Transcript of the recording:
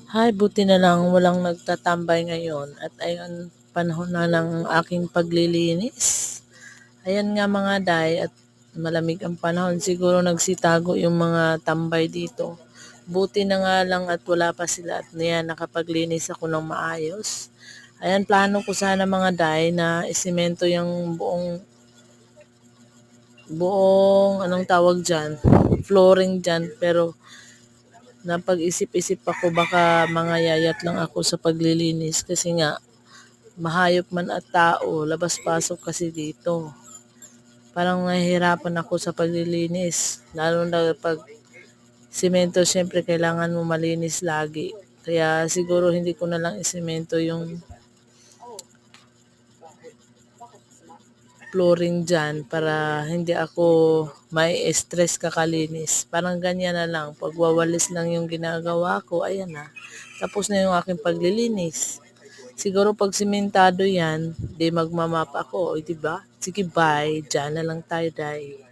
Hay, buti na lang walang nagtatambay ngayon at ayan, panahon na ng aking paglilinis. Ayan nga mga day at malamig ang panahon. Siguro nagsitago yung mga tambay dito. Buti na nga lang at wala pa sila at niyan nakapaglinis ako ng maayos. Ayan, plano ko sana mga day na isemento yung buong anong tawag dyan, flooring dyan. Pero napag-isip-isip ako baka mga yayat lang ako sa paglilinis kasi nga mahayop man at tao, labas-pasok kasi dito. Parang nahihirapan ako sa paglilinis. Lalo na pag simento, syempre kailangan mo malinis lagi. Kaya siguro hindi ko na lang isemento yung flooring dyan para hindi ako may stress kakalinis. Parang ganyan na lang. Pagwawalis lang yung ginagawa ko, ayan na. Tapos na yung aking paglilinis. Siguro pag simentado yan, di magmamap ako, o diba? Sige, bye. Diyan na lang tayo, day.